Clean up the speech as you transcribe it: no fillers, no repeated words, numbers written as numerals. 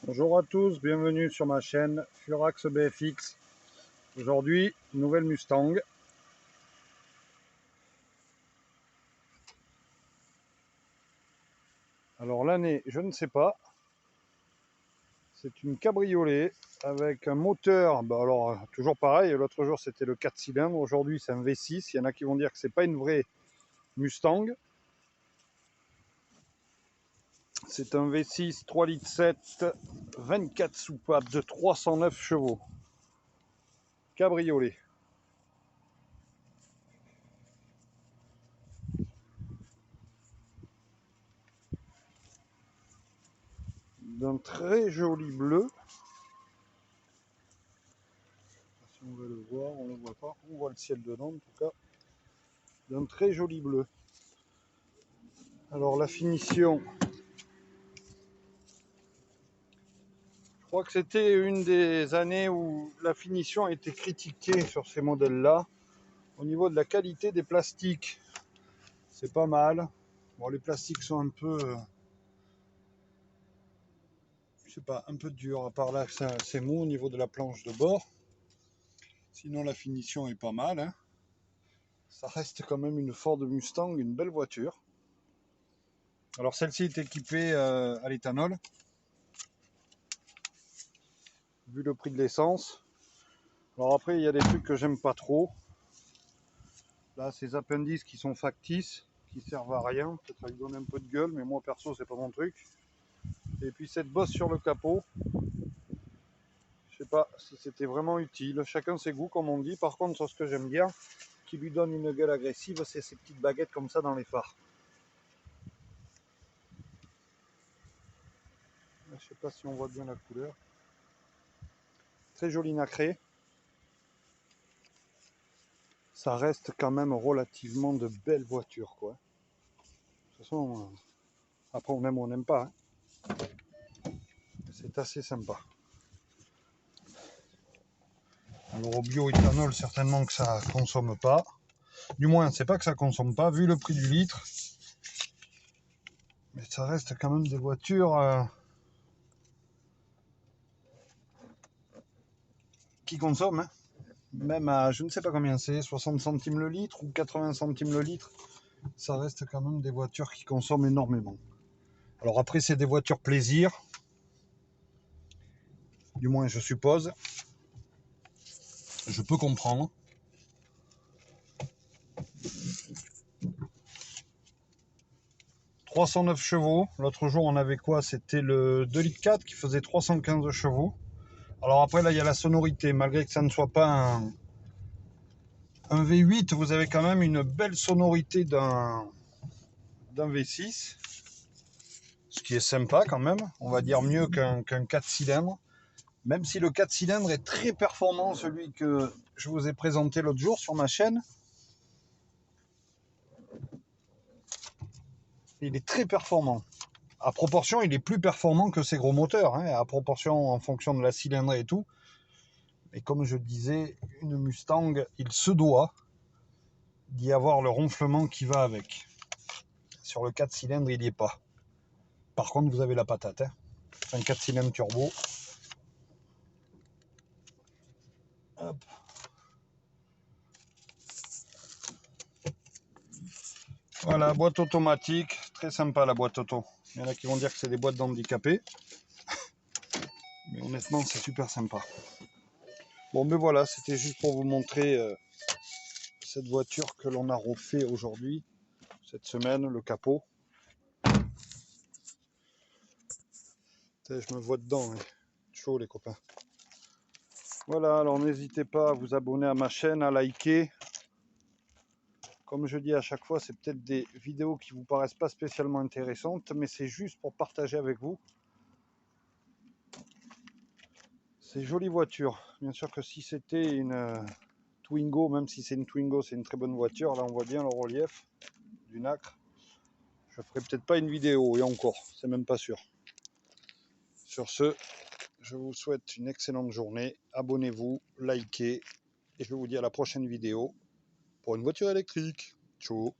Bonjour à tous, bienvenue sur ma chaîne Furax BFX. Aujourd'hui, nouvelle Mustang. Alors l'année, je ne sais pas. C'est une cabriolet avec un moteur, alors toujours pareil, l'autre jour c'était le 4 cylindres, aujourd'hui c'est un V6. Il y en a qui vont dire que c'est pas une vraie Mustang. C'est un V6 3,7 litres, 24 soupapes de 309 chevaux. Cabriolet. D'un très joli bleu. Si on veut le voir, on ne le voit pas. On voit le ciel dedans en tout cas. D'un très joli bleu. Alors la finition, je crois que c'était une des années où la finition a été critiquée sur ces modèles-là. Au niveau de la qualité des plastiques, c'est pas mal. Bon, les plastiques sont un peu, je sais pas, un peu durs. À part là, c'est mou au niveau de la planche de bord. Sinon, la finition est pas mal, hein. Ça reste quand même une Ford Mustang, une belle voiture. Alors celle-ci est équipée à l'éthanol. Vu le prix de l'essence. Alors après, il y a des trucs que j'aime pas trop. Là, ces appendices qui sont factices, qui servent à rien. Peut-être ça lui donne un peu de gueule, mais moi perso, c'est pas mon truc. Et puis cette bosse sur le capot. Je sais pas si c'était vraiment utile. Chacun ses goûts, comme on dit. Par contre, ce que j'aime bien, qui lui donne une gueule agressive, c'est ces petites baguettes comme ça dans les phares. Je sais pas si on voit bien la couleur. Très joli nacré. Ça reste quand même relativement de belles voitures, quoi. De toute façon, après on aime ou on n'aime pas, hein. C'est assez sympa. Alors au bioéthanol, certainement que ça consomme pas. Du moins, c'est pas que ça consomme pas, vu le prix du litre. Mais ça reste quand même des voitures qui consomment, hein. Même à, je ne sais pas combien c'est, 60 centimes le litre ou 80 centimes le litre. Ça reste quand même des voitures qui consomment énormément. Alors après, c'est des voitures plaisir. Du moins, je suppose. Je peux comprendre. « 309 chevaux. L'autre jour, on avait quoi? C'était le 2,4 litres qui faisait 315 chevaux. Alors après, là, il y a la sonorité. Malgré que ça ne soit pas un V8, vous avez quand même une belle sonorité d'un V6. Ce qui est sympa quand même. On va dire mieux qu'un 4 cylindres. Même si le 4 cylindres est très performant, celui que je vous ai présenté l'autre jour sur ma chaîne. Il est très performant. À proportion, il est plus performant que ces gros moteurs, hein, à proportion en fonction de la cylindrée et tout. Et comme je disais, une Mustang, il se doit d'y avoir le ronflement qui va avec. Sur le 4 cylindres, il n'y est pas. Par contre, vous avez la patate, hein. Un 4 cylindres turbo. Hop. Voilà, boîte automatique. Très sympa la boîte auto. Il y en a qui vont dire que c'est des boîtes d'handicapés. Mais honnêtement, c'est super sympa. Bon, mais voilà, c'était juste pour vous montrer cette voiture que l'on a refait aujourd'hui, cette semaine, le capot. Je me vois dedans, hein. Chaud les copains. Voilà, alors n'hésitez pas à vous abonner à ma chaîne, à liker. Comme je dis à chaque fois, c'est peut-être des vidéos qui vous paraissent pas spécialement intéressantes, mais c'est juste pour partager avec vous ces jolies voitures. Bien sûr que si c'était une Twingo, même si c'est une Twingo, c'est une très bonne voiture. Là, on voit bien le relief du nacre. Je ferai peut-être pas une vidéo, et encore, c'est même pas sûr. Sur ce, je vous souhaite une excellente journée. Abonnez-vous, likez, et je vous dis à la prochaine vidéo pour une voiture électrique. Ciao.